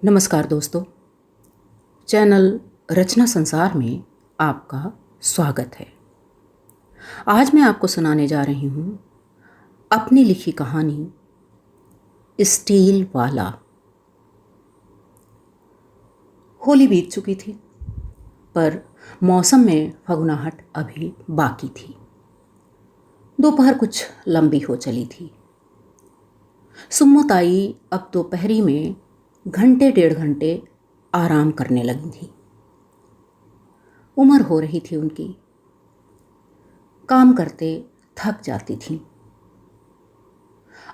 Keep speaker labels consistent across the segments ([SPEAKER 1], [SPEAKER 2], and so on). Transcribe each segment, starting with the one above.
[SPEAKER 1] नमस्कार दोस्तों। चैनल रचना संसार में आपका स्वागत है। आज मैं आपको सुनाने जा रही हूँ अपनी लिखी कहानी स्टील वाला। होली बीत चुकी थी, पर मौसम में फगुनाहट अभी बाकी थी। दोपहर कुछ लंबी हो चली थी। सुम्मो ताई अब दोपहरी में घंटे डेढ़ घंटे आराम करने लगी थी। उम्र हो रही थी उनकी, काम करते थक जाती थी।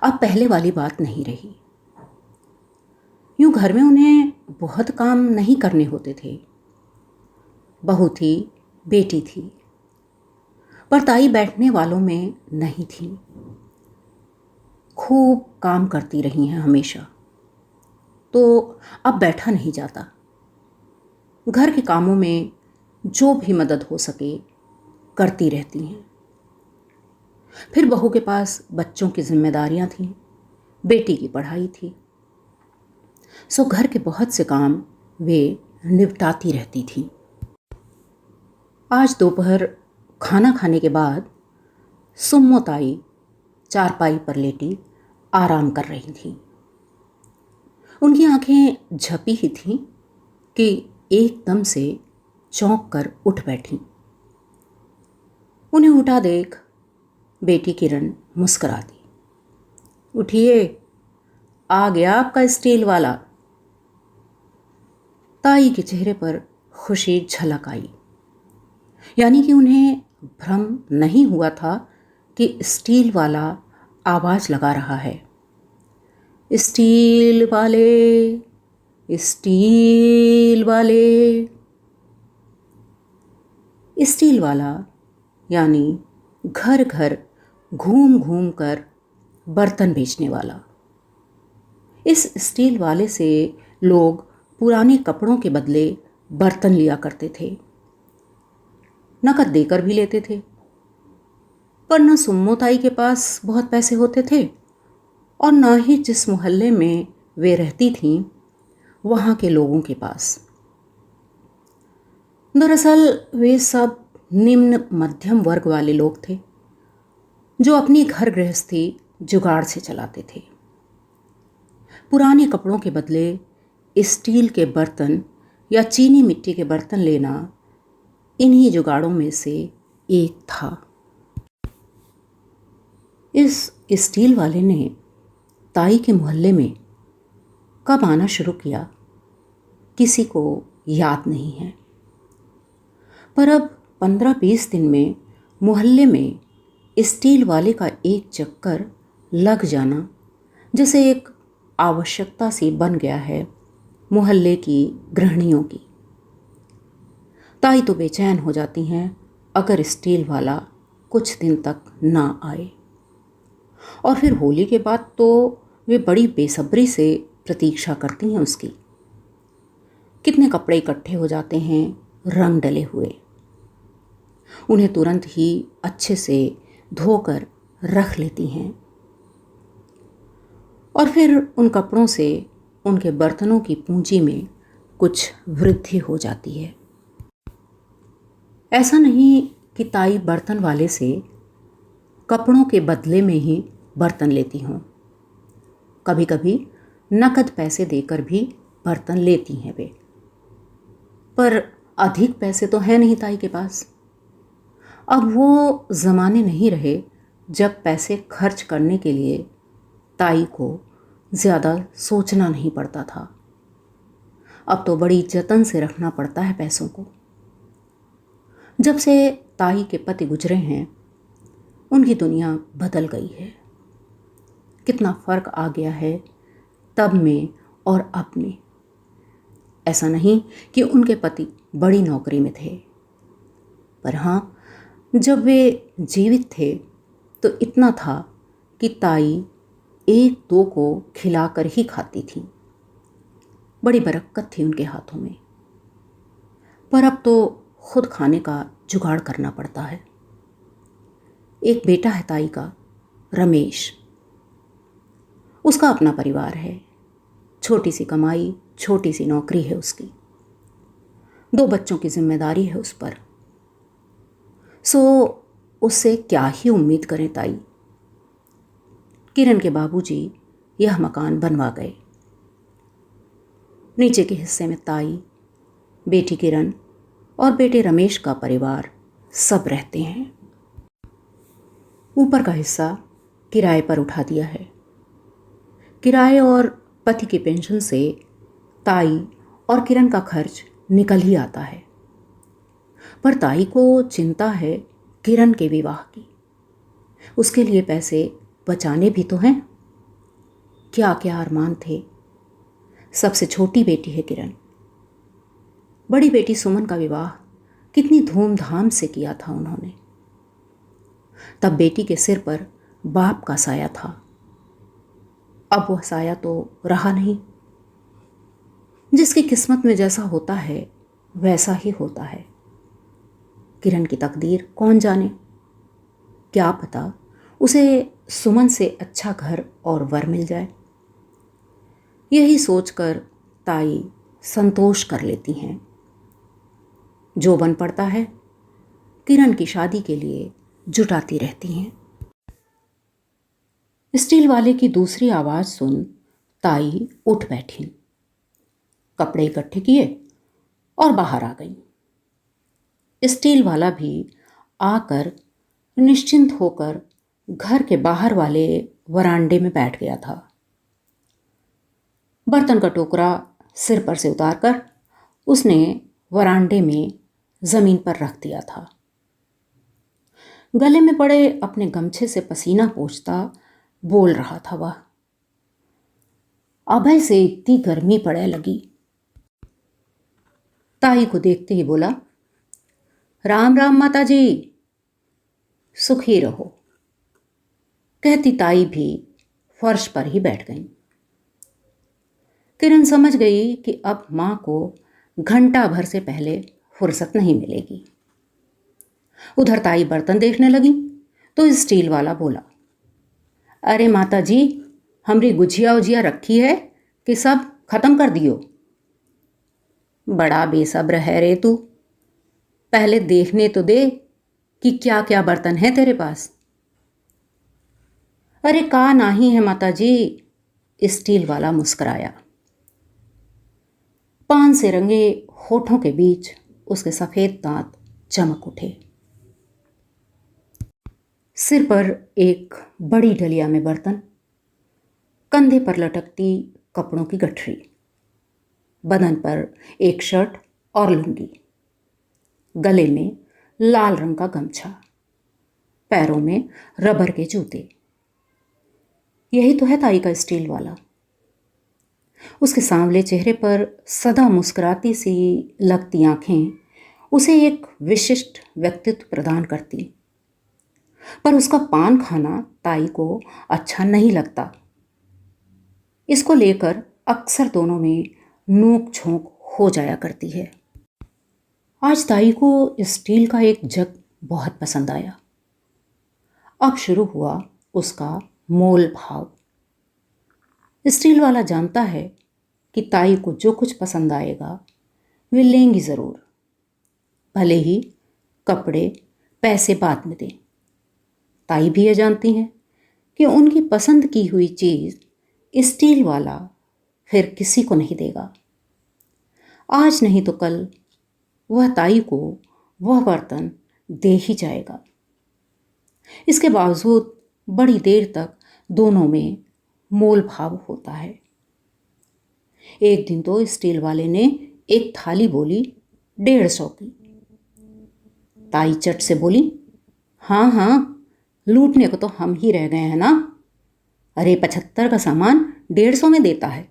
[SPEAKER 1] अब पहले वाली बात नहीं रही। यूं घर में उन्हें बहुत काम नहीं करने होते थे। बहू थी, बेटी थी, पर ताई बैठने वालों में नहीं थी। खूब काम करती रही हैं हमेशा, तो अब बैठा नहीं जाता। घर के कामों में जो भी मदद हो सके करती रहती हैं। फिर बहू के पास बच्चों की जिम्मेदारियां थीं, बेटी की पढ़ाई थी, सो घर के बहुत से काम वे निपटाती रहती थीं। आज दोपहर खाना खाने के बाद सुम्मो ताई चारपाई पर लेटी आराम कर रही थी। उनकी आंखें झपी ही थीं कि एकदम से चौंक कर उठ बैठी। उन्हें उठा देख बेटी किरण मुस्कुरा दी। उठिए, आ गया आपका स्टील वाला। ताई के चेहरे पर खुशी झलक आई। यानी कि उन्हें भ्रम नहीं हुआ था कि स्टील वाला आवाज लगा रहा है। स्टील वाले, स्टील वाले। स्टील वाला यानी घर घर घूम घूम कर बर्तन बेचने वाला। इस स्टील वाले से लोग पुराने कपड़ों के बदले बर्तन लिया करते थे, नकद देकर भी लेते थे। पर न सुम्मो ताई के पास बहुत पैसे होते थे और न ही जिस मोहल्ले में वे रहती थीं वहाँ के लोगों के पास। दरअसल वे सब निम्न मध्यम वर्ग वाले लोग थे जो अपनी घर गृहस्थी जुगाड़ से चलाते थे। पुराने कपड़ों के बदले स्टील के बर्तन या चीनी मिट्टी के बर्तन लेना इन्हीं जुगाड़ों में से एक था। इस स्टील वाले ने ताई के मोहल्ले में कब आना शुरू किया किसी को याद नहीं है, पर अब 15-20 दिन में मोहल्ले में स्टील वाले का एक चक्कर लग जाना जैसे एक आवश्यकता सी बन गया है मोहल्ले की गृहिणियों की। ताई तो बेचैन हो जाती हैं अगर स्टील वाला कुछ दिन तक ना आए, और फिर होली के बाद तो वे बड़ी बेसब्री से प्रतीक्षा करती हैं उसकी। कितने कपड़े इकट्ठे हो जाते हैं रंग डले हुए। उन्हें तुरंत ही अच्छे से धोकर रख लेती हैं और फिर उन कपड़ों से उनके बर्तनों की पूंजी में कुछ वृद्धि हो जाती है। ऐसा नहीं कि ताई बर्तन वाले से कपड़ों के बदले में ही बर्तन लेती हों। कभी कभी नकद पैसे देकर भी बर्तन लेती हैं वे, पर अधिक पैसे तो हैं नहीं ताई के पास। अब वो ज़माने नहीं रहे जब पैसे खर्च करने के लिए ताई को ज़्यादा सोचना नहीं पड़ता था। अब तो बड़ी जतन से रखना पड़ता है पैसों को। जब से ताई के पति गुजरे हैं उनकी दुनिया बदल गई है। कितना फ़र्क आ गया है तब में और अब में। ऐसा नहीं कि उनके पति बड़ी नौकरी में थे, पर हाँ, जब वे जीवित थे तो इतना था कि ताई एक दो को खिलाकर ही खाती थी। बड़ी बरकत थी उनके हाथों में। पर अब तो खुद खाने का जुगाड़ करना पड़ता है। एक बेटा है ताई का, रमेश। उसका अपना परिवार है, छोटी सी कमाई, छोटी सी नौकरी है उसकी, 2 बच्चों की जिम्मेदारी है उस पर। सो उससे क्या ही उम्मीद करें ताई। किरण के बाबूजी यह मकान बनवा गए। नीचे के हिस्से में ताई, बेटी किरण और बेटे रमेश का परिवार सब रहते हैं। ऊपर का हिस्सा किराए पर उठा दिया है। किराए और पति की पेंशन से ताई और किरण का खर्च निकल ही आता है। पर ताई को चिंता है किरण के विवाह की। उसके लिए पैसे बचाने भी तो हैं। क्या क्या अरमान थे। सबसे छोटी बेटी है किरण। बड़ी बेटी सुमन का विवाह कितनी धूमधाम से किया था उन्होंने। तब बेटी के सिर पर बाप का साया था। अब वह साया तो रहा नहीं। जिसकी किस्मत में जैसा होता है वैसा ही होता है। किरण की तकदीर कौन जाने। क्या पता उसे सुमन से अच्छा घर और वर मिल जाए। यही सोचकर ताई संतोष कर लेती हैं। जो बन पड़ता है किरण की शादी के लिए जुटाती रहती हैं। स्टील वाले की दूसरी आवाज़ सुन ताई उठ बैठी, कपड़े इकट्ठे किए और बाहर आ गई। स्टील वाला भी आकर निश्चिंत होकर घर के बाहर वाले वरांडे में बैठ गया था। बर्तन का टोकरा सिर पर से उतारकर उसने वरांडे में जमीन पर रख दिया था। गले में पड़े अपने गमछे से पसीना पोंछता बोल रहा था वह, अभय से इतनी गर्मी पड़े लगी। ताई को देखते ही बोला, राम राम माता जी, सुखी रहो। कहती ताई भी फर्श पर ही बैठ गई। किरण समझ गई कि अब मां को घंटा भर से पहले फुर्सत नहीं मिलेगी। उधर ताई बर्तन देखने लगी तो स्टील वाला बोला, अरे माता जी, हमरी गुझिया उजिया रखी है कि सब खत्म कर दियो। बड़ा बेसब्र है रे तू, पहले देखने तो दे कि क्या क्या बर्तन है तेरे पास। अरे का नाही है माता जी, स्टील वाला मुस्कुराया। पान से रंगे होठों के बीच उसके सफेद दांत चमक उठे। सिर पर एक बड़ी डलिया में बर्तन, कंधे पर लटकती कपड़ों की गठरी, बदन पर एक शर्ट और लुंगी, गले में लाल रंग का गमछा, पैरों में रबर के जूते। यही तो है ताई का स्टील वाला। उसके सांवले चेहरे पर सदा मुस्कुराती सी लगती आंखें उसे एक विशिष्ट व्यक्तित्व प्रदान करती। पर उसका पान खाना ताई को अच्छा नहीं लगता। इसको लेकर अक्सर दोनों में नोक झोंक हो जाया करती है। आज ताई को स्टील का एक जग बहुत पसंद आया। अब शुरू हुआ उसका मोल भाव। स्टील वाला जानता है कि ताई को जो कुछ पसंद आएगा वे लेंगी ज़रूर, भले ही कपड़े पैसे बाद में दें। ताई भी ये जानती हैं कि उनकी पसंद की हुई चीज़ स्टील वाला फिर किसी को नहीं देगा। आज नहीं तो कल वह ताई को वह बर्तन दे ही जाएगा। इसके बावजूद बड़ी देर तक दोनों में मोल भाव होता है। एक दिन तो स्टील वाले ने एक थाली बोली 150 की। ताई चट से बोली, हाँ हाँ, लूटने को तो हम ही रह गए हैं ना। अरे 75 का सामान 150 में देता है।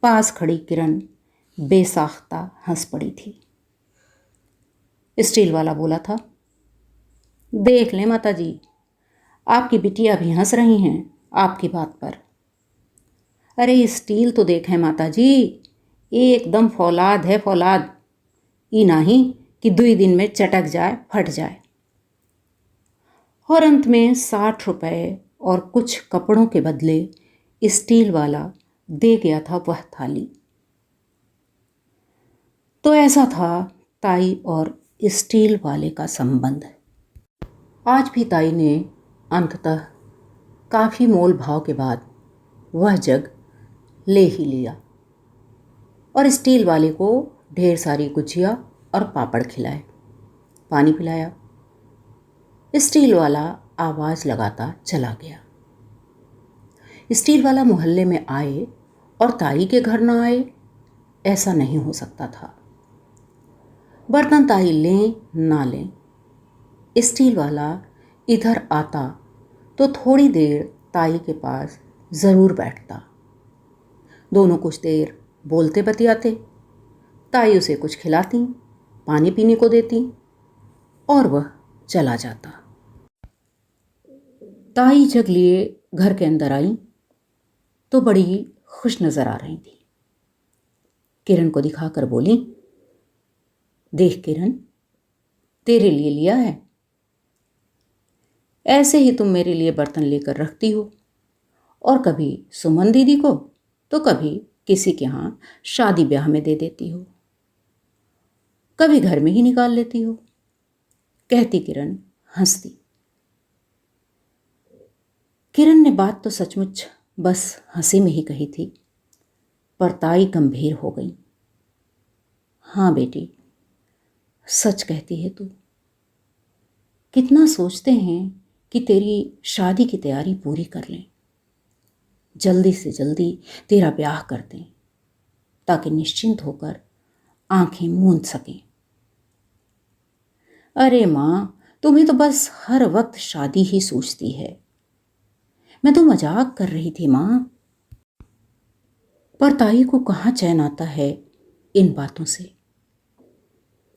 [SPEAKER 1] पास खड़ी किरण बेसाख्ता हंस पड़ी थी। स्टील वाला बोला था, देख लें माता जी, आपकी बिटिया भी हंस रही हैं आपकी बात पर। अरे स्टील तो देखें माता जी, एकदम फौलाद है फौलाद। ई नहीं कि 2 दिन में चटक जाए फट जाए। और अंत में 60 रुपए और कुछ कपड़ों के बदले स्टील वाला दे गया था वह थाली। तो ऐसा था ताई और स्टील वाले का संबंध। आज भी ताई ने अंततः काफ़ी मोल भाव के बाद वह जग ले ही लिया और स्टील वाले को ढेर सारी गुजिया और पापड़ खिलाए, पानी पिलाया। स्टील वाला आवाज़ लगाता चला गया। स्टील वाला मोहल्ले में आए और ताई के घर ना आए, ऐसा नहीं हो सकता था। बर्तन ताई लें ना लें, स्टील वाला इधर आता तो थोड़ी देर ताई के पास ज़रूर बैठता। दोनों कुछ देर बोलते बतियाते। ताई उसे कुछ खिलाती, पानी पीने को देती और वह चला जाता। ताई जग लिए घर के अंदर आई तो बड़ी खुश नज़र आ रही थी। किरण को दिखाकर बोली, देख किरण, तेरे लिए लिया है। ऐसे ही तुम मेरे लिए बर्तन लेकर रखती हो और कभी सुमन दीदी को तो कभी किसी के यहाँ शादी ब्याह में दे देती हो, कभी घर में ही निकाल लेती हो, कहती किरण हंसती। किरण ने बात तो सचमुच बस हंसी में ही कही थी, पर ताई गंभीर हो गई। हाँ बेटी, सच कहती है तू। कितना सोचते हैं कि तेरी शादी की तैयारी पूरी कर लें, जल्दी से जल्दी तेरा ब्याह कर दें ताकि निश्चिंत होकर आंखें मूंद सकें। अरे माँ, तुम्हें तो बस हर वक्त शादी ही सूझती है। मैं तो मजाक कर रही थी माँ। पर ताई को कहाँ चैन आता है इन बातों से।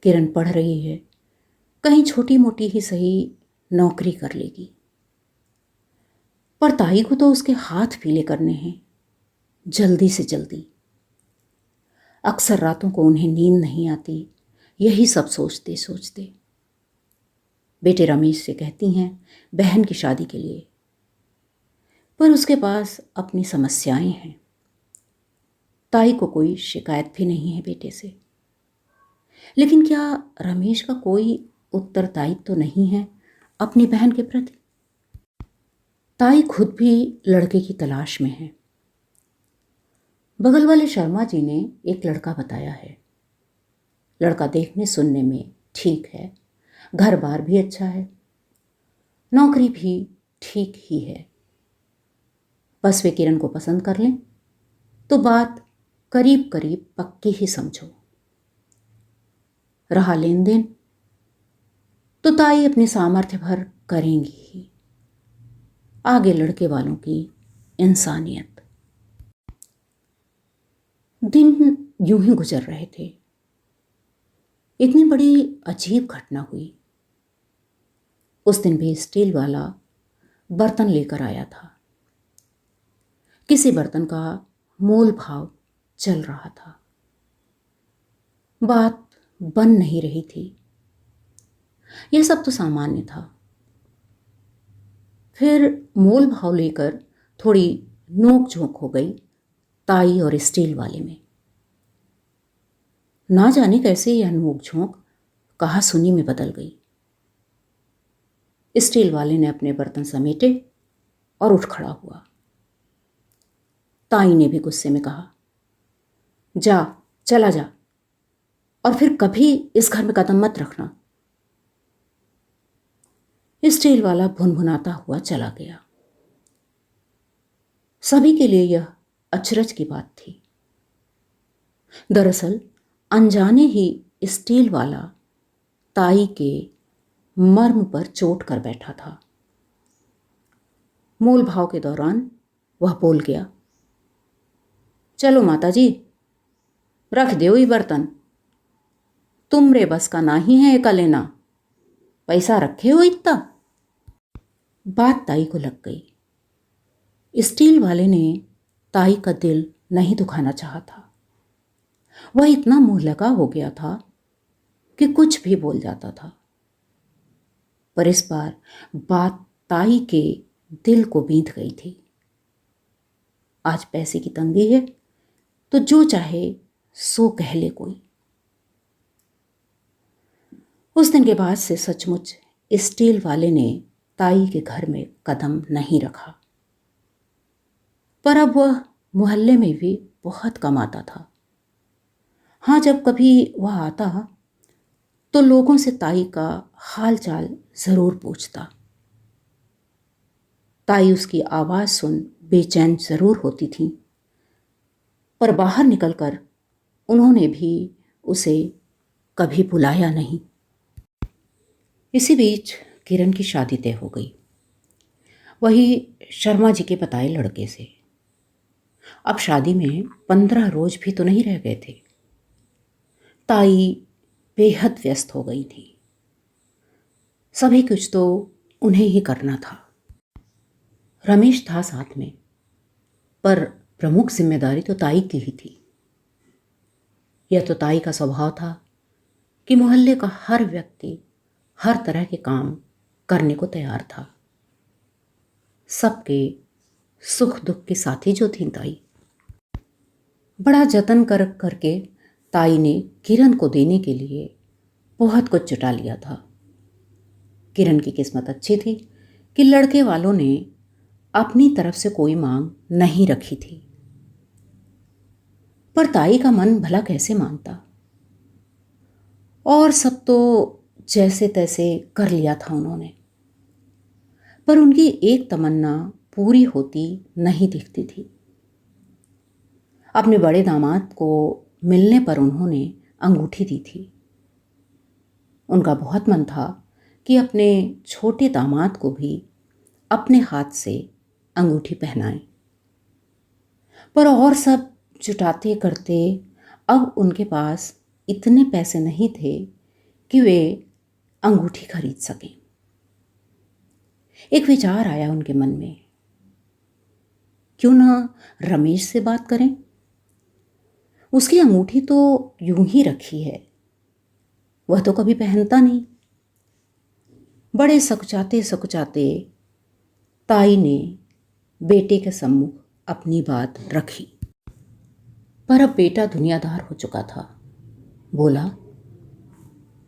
[SPEAKER 1] किरण पढ़ रही है, कहीं छोटी मोटी ही सही नौकरी कर लेगी। पर ताई को तो उसके हाथ पीले करने हैं, जल्दी से जल्दी। अक्सर रातों को उन्हें नींद नहीं आती, यही सब सोचते सोचते। बेटे रमेश से कहती हैं बहन की शादी के लिए, पर उसके पास अपनी समस्याएं हैं। ताई को कोई शिकायत भी नहीं है बेटे से, लेकिन क्या रमेश का कोई उत्तरदायित्व तो नहीं है अपनी बहन के प्रति? ताई खुद भी लड़के की तलाश में है। बगल वाले शर्मा जी ने एक लड़का बताया है। लड़का देखने सुनने में ठीक है, घर बार भी अच्छा है, नौकरी भी ठीक ही है। बस वे किरण को पसंद कर लें तो बात करीब करीब पक्की ही समझो। रहा लेन देन तो ताई अपने सामर्थ्य भर करेंगी ही। आगे लड़के वालों की इंसानियत। दिन यूं ही गुजर रहे थे। इतनी बड़ी अजीब घटना हुई। उस दिन भी स्टील वाला बर्तन लेकर आया था। किसी बर्तन का मोल भाव चल रहा था। बात बन नहीं रही थी। यह सब तो सामान्य था। फिर मोल भाव लेकर थोड़ी नोक झोंक हो गई ताई और स्टील वाले में। ना जाने कैसे यह नोक झोंक कहा सुनी में बदल गई। स्टील वाले ने अपने बर्तन समेटे और उठ खड़ा हुआ। ताई ने भी गुस्से में कहा, जा, चला जा, और फिर कभी इस घर में कदम मत रखना। स्टील वाला भुनभुनाता हुआ चला गया। सभी के लिए यह अचरज की बात थी। दरअसल अनजाने ही स्टील वाला ताई के मर्म पर चोट कर बैठा था। मोल भाव के दौरान वह बोल गया, चलो माता जी, रख दो ये बर्तन, तुमरे बस का नाही है एका लेना, पैसा रखे हो इतना। बात ताई को लग गई। स्टील वाले ने ताई का दिल नहीं दुखाना चाहा था। वह इतना मुंह लगा हो गया था कि कुछ भी बोल जाता था। पर इस बार बात ताई के दिल को बींध गई थी। आज पैसे की तंगी है तो जो चाहे सो कह ले कोई। उस दिन के बाद से सचमुच स्टील वाले ने ताई के घर में कदम नहीं रखा। पर अब वह मोहल्ले में भी बहुत कम आता था। हाँ, जब कभी वह आता तो लोगों से ताई का हाल चाल जरूर पूछता। ताई उसकी आवाज़ सुन बेचैन जरूर होती थी, पर बाहर निकलकर उन्होंने भी उसे कभी बुलाया नहीं। इसी बीच किरण की शादी तय हो गई, वही शर्मा जी के बताए लड़के से। अब शादी में 15 रोज भी तो नहीं रह गए थे। ताई बेहद व्यस्त हो गई थी। सभी कुछ तो उन्हें ही करना था। रमेश था साथ में, पर प्रमुख जिम्मेदारी तो ताई की ही थी। यह तो ताई का स्वभाव था कि मोहल्ले का हर व्यक्ति हर तरह के काम करने को तैयार था। सबके सुख दुख के साथी जो थी ताई। बड़ा जतन करके ताई ने किरण को देने के लिए बहुत कुछ जुटा लिया था। किरण की किस्मत अच्छी थी कि लड़के वालों ने अपनी तरफ से कोई मांग नहीं रखी थी। पर ताई का मन भला कैसे मानता, और सब तो जैसे तैसे कर लिया था उन्होंने। पर उनकी एक तमन्ना पूरी होती नहीं दिखती थी। अपने बड़े दामाद को मिलने पर उन्होंने अंगूठी दी थी। उनका बहुत मन था कि अपने छोटे दामाद को भी अपने हाथ से अंगूठी पहनाएं। पर और सब जुटाते करते अब उनके पास इतने पैसे नहीं थे कि वे अंगूठी खरीद सकें। एक विचार आया उनके मन में, क्यों ना रमेश से बात करें। उसकी अंगूठी तो यूं ही रखी है, वह तो कभी पहनता नहीं। बड़े सकुचाते सकुचाते ताई ने बेटे के सम्मुख अपनी बात रखी। पर अब बेटा दुनियादार हो चुका था। बोला,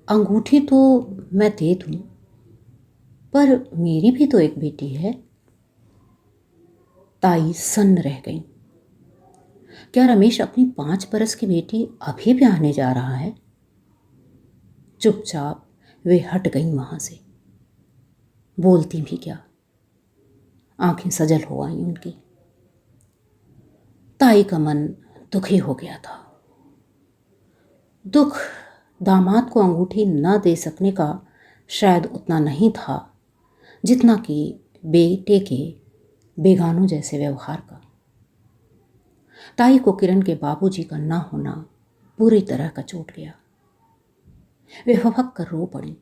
[SPEAKER 1] अंगूठी तो मैं दे दूं, पर मेरी भी तो एक बेटी है। ताई सन्न रह गई। क्या रमेश अपनी 5 बरस की बेटी अभी ब्याहने जा रहा है? चुपचाप वे हट गईं वहां से। बोलती भी क्या, आंखें सजल हो आई उनकी। ताई का मन दुखी हो गया था। दुख दामाद को अंगूठी न दे सकने का शायद उतना नहीं था जितना कि बेटे के बेगानों जैसे व्यवहार का। ताई को किरण के बाबूजी का ना होना पूरी तरह का चोट गया। वे फपक कर रो पड़ी।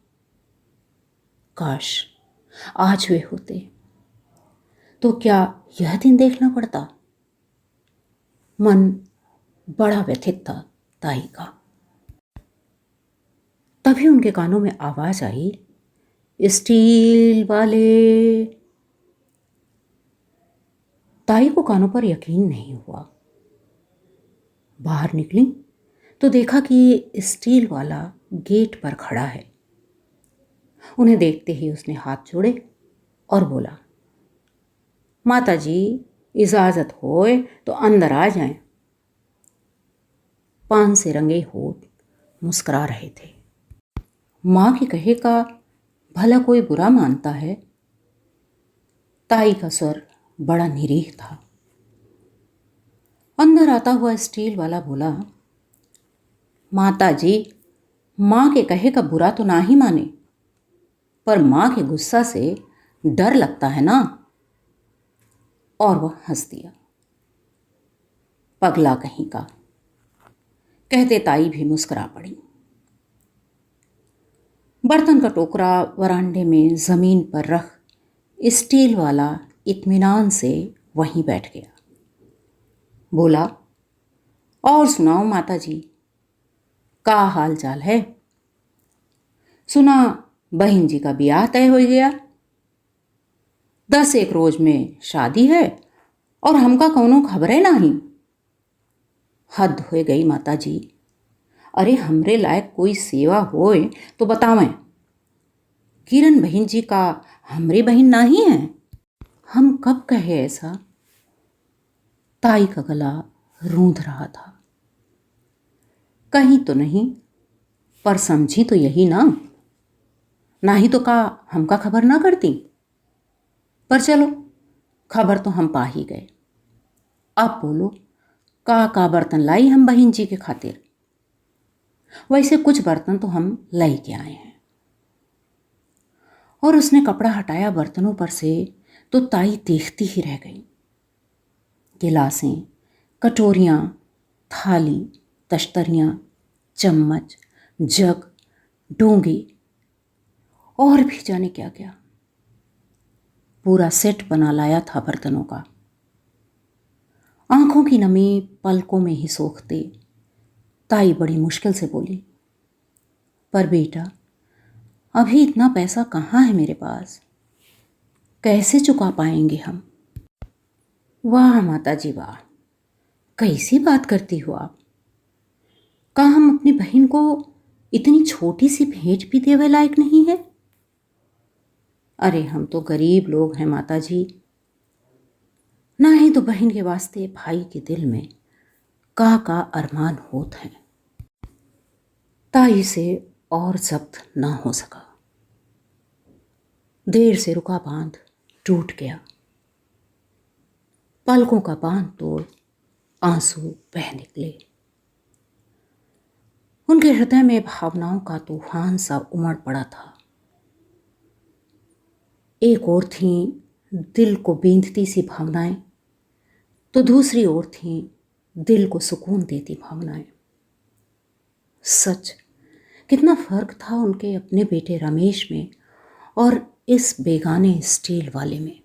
[SPEAKER 1] काश आज वे होते तो क्या यह दिन देखना पड़ता। मन बड़ा व्यथित था ताई का। तभी उनके कानों में आवाज आई, स्टील वाले। ताई को कानों पर यकीन नहीं हुआ। बाहर निकली तो देखा कि स्टील वाला गेट पर खड़ा है। उन्हें देखते ही उसने हाथ जोड़े और बोला, माता जी इजाजत होए तो अंदर आ जाएं। पान से रंगे होठ मुस्कुरा रहे थे। मां के कहे का भला कोई बुरा मानता है? ताई का स्वर बड़ा निरीह था। अंदर आता हुआ स्टील वाला बोला, माता जी मां के कहे का बुरा तो ना ही माने, पर मां के गुस्सा से डर लगता है ना। और वह हंस दिया। पगला कहीं का, कहते ताई भी मुस्कुरा पड़ी। बर्तन का टोकरा वरांडे में जमीन पर रख स्टील वाला इत्मीनान से वहीं बैठ गया। बोला, और सुनाओ माता जी, का हाल चाल है? सुना बहन जी का ब्याह तय हो गया, 10 एक रोज में शादी है और हमका कौनो खबरें नहीं। हद हो गई माता जी। अरे हमरे लायक कोई सेवा होए तो बतावें। किरण बहन जी का हमरे बहन नहीं है? हम कब कहे ऐसा? ताई का गला रूंध रहा था। कहीं तो नहीं, पर समझी तो यही ना। ही तो का हमका खबर ना करती। पर चलो, खबर तो हम पा ही गए। अब बोलो, का बर्तन लाई हम बहन जी के खातिर? वैसे कुछ बर्तन तो हम लाई के आए हैं। और उसने कपड़ा हटाया बर्तनों पर से तो ताई देखती ही रह गई। गिलासें, कटोरियाँ, थाली, तश्तरियाँ, चम्मच, जग, डोंगे और भी जाने क्या क्या। पूरा सेट बना लाया था बर्तनों का। आंखों की नमी पलकों में ही सोखते ताई बड़ी मुश्किल से बोली, पर बेटा, अभी इतना पैसा कहाँ है मेरे पास? कैसे चुका पाएंगे हम? वाह माता जी वाह, कैसी बात करती हो आप। का हम अपनी बहन को इतनी छोटी सी भेंट भी देवे लायक नहीं है? अरे हम तो गरीब लोग हैं माता जी। ना ही तो बहन के वास्ते भाई के दिल में का अरमान होत है। ताई से और जब्त ना हो सका। देर से रुका बांध टूट गया। पलकों का बांध तोड़ आंसू बह निकले। उनके हृदय में भावनाओं का तूफान सा उमड़ पड़ा था। एक ओर थी दिल को बींधती सी भावनाएं, तो दूसरी ओर थी दिल को सुकून देती भावनाएं। सच, कितना फर्क था उनके अपने बेटे रमेश में और इस बेगाने स्टील वाले में।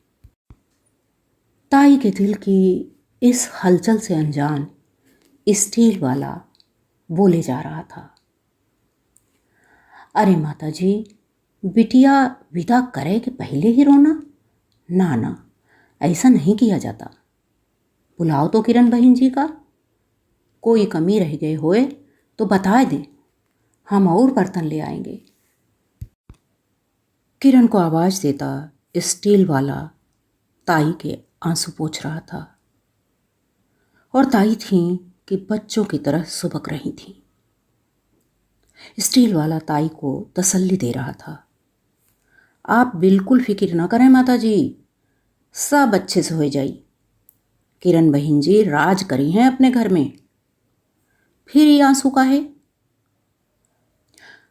[SPEAKER 1] ताई के दिल की इस हलचल से अनजान स्टील वाला बोले जा रहा था, अरे माता जी, बिटिया विदा करे के पहले ही रोना? ना ना, ऐसा नहीं किया जाता। बुलाओ तो किरण बहन जी का। कोई कमी रह गए होए तो बता दें, हम और बर्तन ले आएंगे। किरण को आवाज़ देता स्टील वाला ताई के आंसू पोंछ रहा था। और ताई थी कि बच्चों की तरह सुबक रही थी। स्टील वाला ताई को तसल्ली दे रहा था, आप बिल्कुल फिक्र न करें माता जी, सब अच्छे से हो जाई। किरण बहन जी राज करी हैं अपने घर में, फिर ये आंसू का है?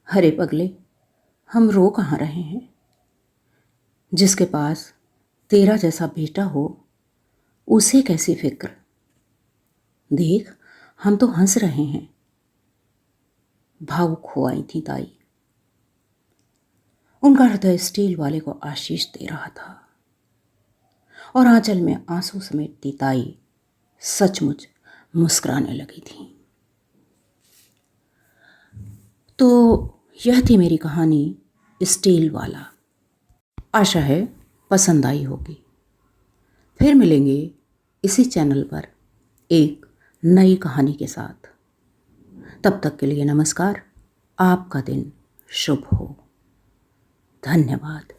[SPEAKER 1] अरे पगले, हम रो कहाँ रहे हैं? जिसके पास तेरा जैसा बेटा हो उसे कैसी फिक्र। देख, हम तो हंस रहे हैं। भावुक हो आई थी ताई। उनका हृदय स्टील वाले को आशीष दे रहा था और आंचल में आंसू समेटती ताई सचमुच मुस्कुराने लगी थी। तो यह थी मेरी कहानी स्टील वाला। आशा है पसंद आई होगी। फिर मिलेंगे इसी चैनल पर एक नई कहानी के साथ। तब तक के लिए नमस्कार। आपका दिन शुभ हो। धन्यवाद।